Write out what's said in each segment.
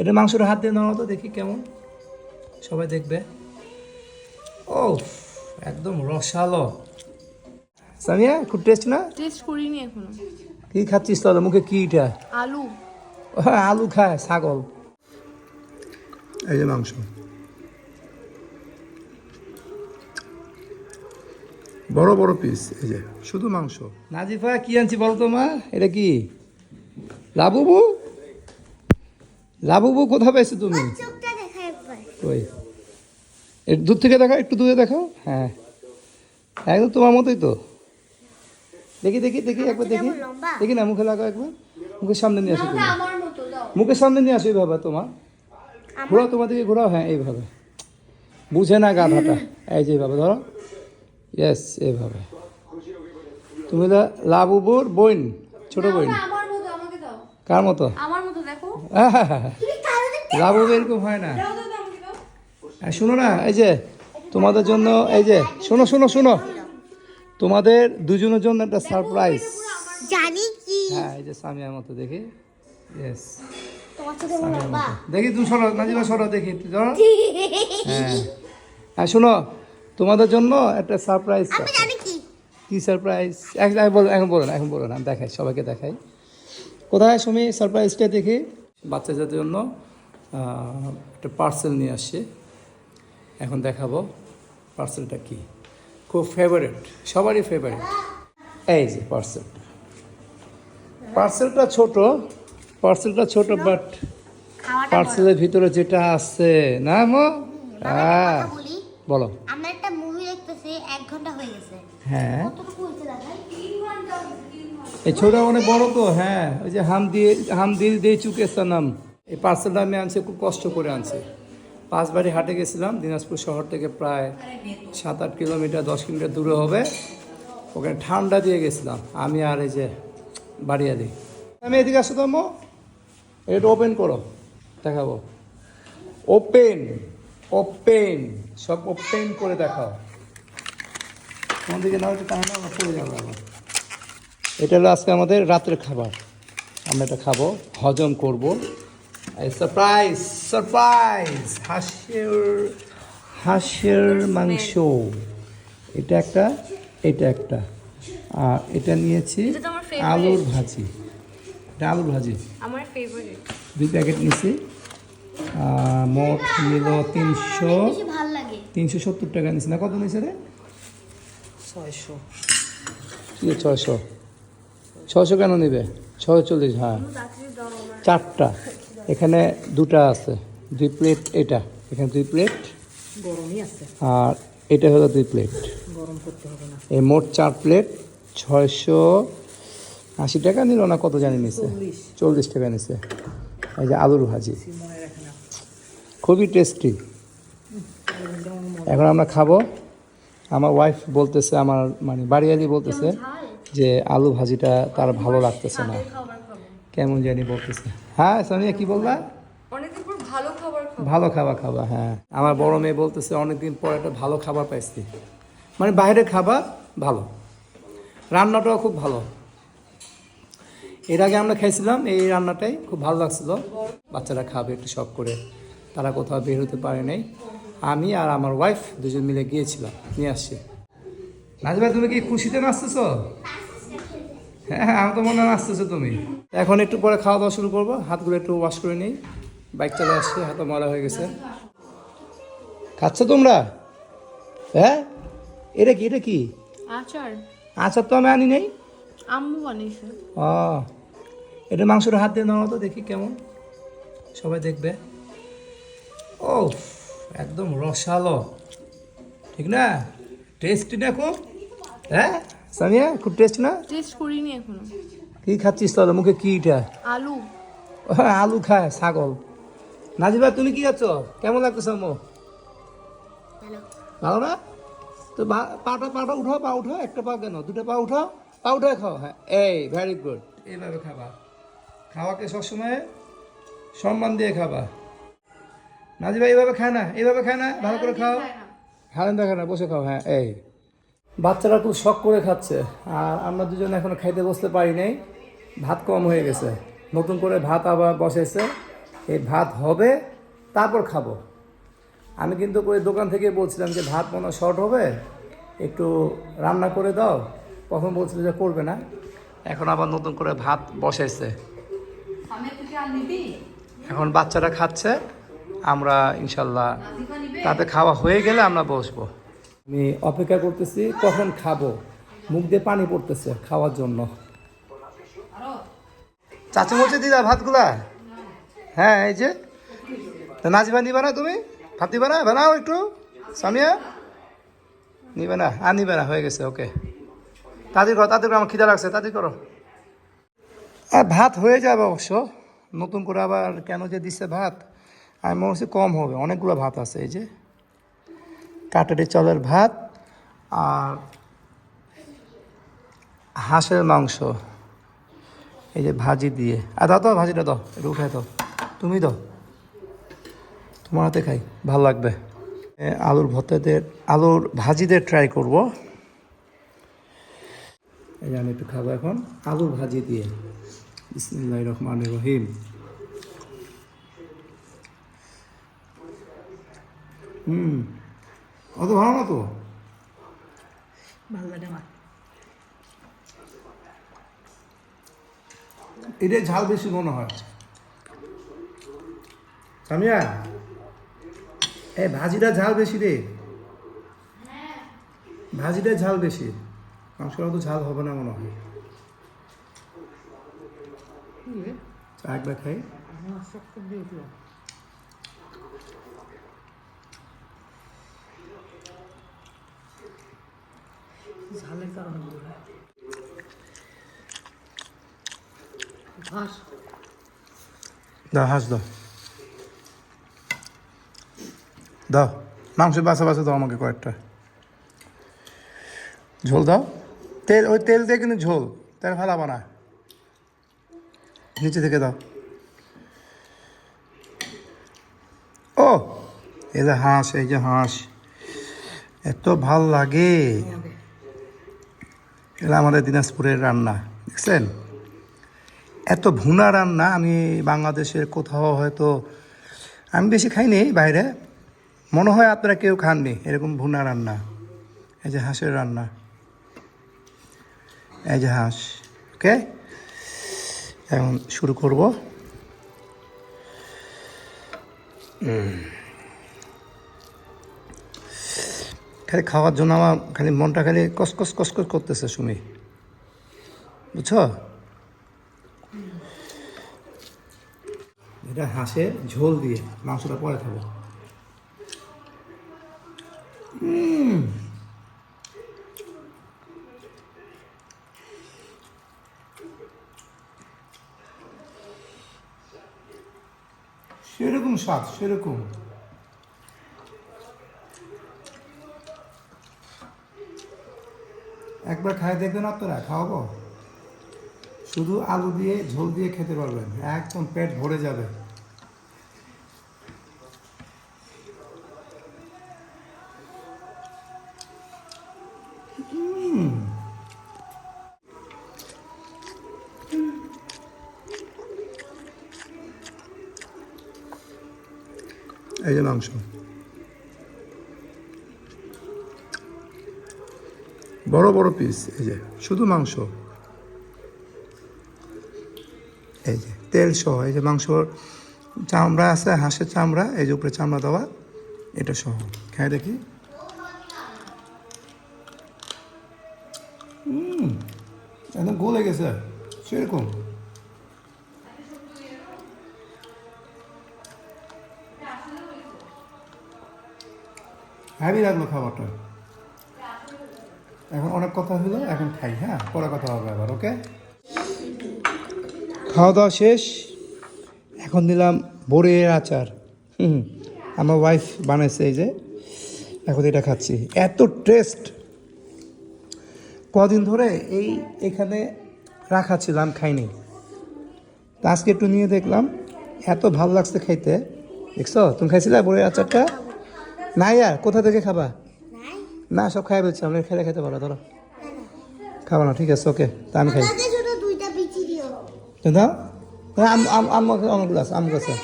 এটা মাংসটা হাত দিয়ে নাও তো দেখি কেমন, সবাই দেখবে। ও একদম রসালো। সামিয়া খুব টেস্ট না? টেস্ট করিনি এখনো। কি খাচ্ছিস তাহলে? মুখে কি এটা? আলু। হ্যাঁ আলু খায় ছাগল। এই যে মাংস, বড় বড় পিস, এই যে শুধু মাংস। নাজিফা কি আনছি বলো তো মা? এটা কি লাবুবু? লাবুবু কোথায় পাইছো তুমি? ওই দূর থেকে দেখাও, একটু দূরে দেখাও। হ্যাঁ একদম তোমার মতোই তো। দেখি দেখি দেখি একবার দেখি, দেখি না মুখে লাগাও একবার, মুখের সামনে নিয়ে আসো তুমি, মুখের সামনে নিয়ে আসো এইভাবে। তোমার ঘোরাও, তোমার দিকে ঘোরাও। হ্যাঁ এইভাবে, বুঝে না গাধাটা। এই যে এইভাবে ধরো, ইয়েস এইভাবে। তুমি লাবুবুর বোন, ছোট বোন। আমার মতো, আমাকে দাও। কার মতো? আমার মতো দেখো। লাবুবু এরকম হয় না। দাও দাও দাও, আমাকে দাও। শোনো না, এই যে তোমাদের জন্য, এই যে শোনো শোনো শোনো, তোমাদের দুজনের জন্য একটা সারপ্রাইজ। জানি কি? হ্যাঁ এই যে সামিয়ার মতো দেখি, ইয়েস তোমার সাথে লম্বা। দেখি। তুমি সরো নাজিবা, সরো দেখি একটু ধরো। হ্যাঁ হ্যাঁ শোনো, তোমাদের জন্য একটা সারপ্রাইজ। আমি জানি কি? কি সারপ্রাইজ? এখন বলো না, এখন বলো না, দেখাই সবাইকে দেখাই। কোথায় সুমি সারপ্রাইজটা দেখি? বাচ্চাদের জন্য একটা পার্সেল নিয়ে আসছে, এখন দেখাবো পার্সেলটা কি। খুব ফেভারিট, সবারই ফেভারিট। এই যে পার্সেলটা, পার্সেলটা ছোট, পার্সেলটা ছোট, বাট পার্সেলের ভিতরে যেটা আছে না মো, হ্যাঁ বলি, বলো। আমরা একটা মুভি দেখতেছি, 1 ঘন্টা হয়ে গেছে। হ্যাঁ কতটুকু হয়েছে দেখাই? 3 ঘন্টা। এই ছোটা অনেক বড় তো। হ্যাঁ ওই যে হাম দিল দে চুকে সনম। এই পার্সেলটা আমি আনছি, খুব কষ্ট করে আনছি। 5 বাড়ি হাটে গেছিলাম, দিনাজপুর শহর থেকে প্রায় 7-8 কিলোমিটার, 10 কিলোমিটার দূরে হবে। ওখানে ঠান্ডা দিয়ে গেছিলাম আমি, আর এই যে বাড়িয়া দিই। আমি এদিকে আসো তো আম্মু, এটা ওপেন করো, দেখাবো। ওপেন ওপেন, সব ওপেন করে দেখাও। তোমার দিকে না হয়তো তাহলে আমরা পড়ে যাবো আবার। এটা হলো আজকে আমাদের রাতের খাবার, আমরা এটা খাবো, হজম করবো। সারপ্রাইজ সারপ্রাইজ, হাঁসের মাংস। এটা একটা, এটা একটা, আর এটা নিয়েছি এটা তো আমার favorite। আলুর ভাজি। এটা আলুর ভাজি, আমার ফেভারিট। 2 প্যাকেট নিয়েছি। মোট নিল বেশি ভালো লাগে। 370 টাকা নিয়েছি না? কত নিয়েছে রে? 600। কি 600? 600 কেন নেবে? 640। হ্যাঁ 4টা, এখানে 2টা আছে, 2 প্লেট। এটা এখানে 2 প্লেট, গরমই আছে, আর এটা হলো 2 প্লেট। গরম করতে হবে না। এই মোট 4 প্লেট 680 টাকা নিল না কত জানি নিছে, 40 টাকা নিছে। এই যে আলুর ভাজি, খুবই টেস্টি। এখন আমরা খাবো। আমার ওয়াইফ বলতেছে, আমার মানে বাড়িয়ালি বলতেছে যে আলু ভাজিটা তার ভালো লাগতেছে না, কেমন জানি বলতেছে। হ্যাঁ সামিয়া কি বললা? অনেকদিন পর ভালো খাবার খাবো। ভালো খাবার খাবা। হ্যাঁ আমার বড় মেয়ে বলতেছে অনেকদিন পর একটা ভালো খাবার পাইছি, মানে বাইরের খাবার ভালো, রান্নাটাও খুব ভালো। এর আগে আমরা খাইছিলাম, এই রান্নাটাই খুব ভালো লাগছিল। বাচ্চারা খাবে একটু শখ করে, তারা কোথাও বের হতে পারে নাই। আমি আর আমার ওয়াইফ দুজন মিলে গিয়েছিলাম, নিয়ে আসছি। নাজবা তুমি কি খুশিতে নাচতেছো? হ্যাঁ হ্যাঁ, আমার তো মনে হয় নাচতেছো তুমি। এখন একটু পরে খাওয়া দাওয়া শুরু করবো, হাতগুলো একটু ওয়াশ করে নিই। বাইক চলে আসছে, হাতে ময়লা হয়ে গেছে। খাচ্ছ তোমরা? হ্যাঁ এটা কি, এটা কি? আচার। আচার তো আমি আনি নেই। আম্মু বানিয়েছে। ও এটা মাংসটা হাত দিয়ে নাও তো দেখি কেমন, সবাই দেখবে। ও একদম রসালো, ঠিক না? টেস্টি না খুব? হ্যাঁ সামিয়া খুব টেস্ট না? টেস্ট করিনি এখনো। কি খাচ্ছিস তাহলে? মুখে কি এটা? আলু। হ্যাঁ আলু খায় ছাগল। নাজিবা তুমি কি খাচ্ছ? কেমন লাগতেছে আম্মু? ভালো না? তো পাটা উঠাও, পা উঠাও। একটা পা কেন, 2টা পা উঠাও, পা উঠায় খাও। হ্যাঁ এই ভেরি গুড, এইভাবে খাবা। খাওয়াকে সবসময় সম্মান দিয়ে খাবা। নাজিবা এইভাবে খায় না, এইভাবে খায় না, ভালো করে খাও। হারেন দেখে না, বসে খাও। হ্যাঁ এই বাচ্চারা খুব শখ করে খাচ্ছে, আর আমরা দুজন এখনো খাইতে বসতে পারি নাই, ভাত কম হয়ে গেছে। নতুন করে ভাত আবার বসেছে, এই ভাত হবে তারপর খাবো। আমি কিন্তু ওই দোকান থেকে বলছিলাম যে ভাত মনে হয় শর্ট হবে, একটু রান্না করে দাও। প্রথম বলছিল যে করবে না, এখন আবার নতুন করে ভাত বসাইছে। এখন বাচ্চারা খাচ্ছে, আমরা ইনশাল্লাহ তাতে খাওয়া হয়ে গেলে আমরা বসবো। আমি অপেক্ষা করতেছি কখন খাবো, মুখ দিয়ে পানি পড়তেছে খাওয়ার জন্য। চাচু বলছে দিদা ভাতগুলা, হ্যাঁ এই যে। তা নাজিবা নিবা না তুমি ভাত দিবা না? বানাও একটু সামিয়া, নিবে না? আর নিবে না, হয়ে গেছে, ওকে। তাদের করো, তাদের করো, আমার খিদা লাগছে, তাদের করো। আর ভাত হয়ে যাবে অবশ্য, নতুন করে আবার কেন যে দিচ্ছে ভাত, আমি মনে হচ্ছে কম হবে, অনেকগুলো ভাত আছে। এই যে কাটারি চালের ভাত আর হাঁসের মাংস, এই যে ভাজি দিয়ে। আর দাও তো ভাজিটা দাও, একটু উঠাই দাও, তুমি দাও, তোমার হাতে খাই, ভালো লাগবে। আলুর ভর্তাদের, আলুর ভাজিদের ট্রাই করব। এই যে আমি একটু খাবো এখন আলুর ভাজি দিয়ে। বিসমিল্লাহির রহমানির রহিম। অত ভালো না তো, ভালো লাগে আমার। এটাই ঝাল বেশি মনে হয়। সামিয়া, এই ভাজিটা ঝাল বেশি রে, ভাজিটা ঝাল বেশি, মাংসটা তো ঝাল হবে না মনে হয়। চা একবার খাই। ঝালের কারণে ঘাস দাও, হাঁস দাও, দাও মাংস বাসা বাসা দাও আমাকে কয়েকটা। ঝোল দাও, তেল, ওই তেল দিয়ে কিন্তু ঝোল, তেল ফেলাবো না, নিচে থেকে দাও। ও এই যে হাঁস, এই যে হাঁস এত ভাল লাগে। এটা আমাদের দিনাজপুরের রান্না, দেখছেন? এত ভুনা রান্না আমি বাংলাদেশের কোথাও হয়তো, আমি বেশি খাইনি বাইরে, মনে হয় আপনারা কেউ খাননি এরকম ভুনা রান্না। এই যে হাঁসের রান্না, এই যে হাঁস। ওকে, এখন শুরু করব। খালি খাওয়ার জন্য আমার খালি মনটা খালি কসকস কসকস করতেছে সুমি, বুঝছো? এটা হাঁসের ঝোল দিয়ে, মাংসটা পরে খাবো। সেরকম স্বাদ, সেরকম। একবার খাই দেখবেন আপনারা, খাওয়াবো। শুধু আলু দিয়ে ঝোল দিয়ে খেতে পারবেন, একদম পেট ভরে যাবে। এই যে মাংস, বড় বড় পিস, এই যে শুধু মাংস, এই যে তেল সহ, এই যে মাংসর চামড়া আছে, হাঁসের চামড়া, এই যে উপরে চামড়া দেওয়া, এটা সহ খাই দেখি। একদম গলে গেছে সেরকম। হ্যাভি লাগলো খাবারটা। এখন অনেক কথা হলো, এখন খাই, হ্যাঁ পরে কথা হবে আবার, ওকে? খাওয়া দাওয়া শেষ, এখন দিলাম বড়ির আচার। আমার ওয়াইফ বানাইছে, এই যে এখন এটা খাচ্ছি, এত টেস্ট। কদিন ধরে এই এখানে রাখা ছিলাম, খাইনি, তা আজকে একটু নিয়ে দেখলাম, এত ভালো লাগছে খাইতে। দেখছো, তুমি খাইছিলে বড়ির আচারটা? না আর কোথা থেকে খাবা? না সব খাই বলছি, আমরা খেলে খেতে পারো, ধরো খাবো না, ঠিক আছে ওকে, তা আমি খাই। দুইটা বিচি দিও। দাও, অনেকগুলো আছে, আম গাছে।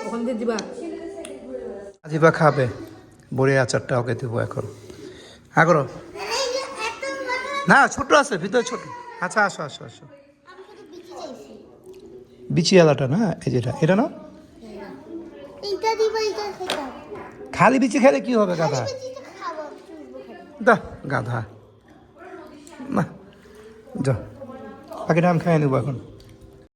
ওখান থেকে দিবা আজিবা খাবে বড়ি আচারটা ওকে দেবো এখন হ্যাঁ করো না ছোট আছে ভিতরে ছোট আচ্ছা আসো আসো আসো আমি শুধু বিচি চাইছি বিচিয়ালাটা না এই যেটা এটা না এইটা দিবা এইটা খেতাম খালি বিচি খেলে কি হবে গাধা বিচিটা খাবো চুষবো খালি দা গাধা না যা বাকিটা আমি খাইয়ে নেবো এখন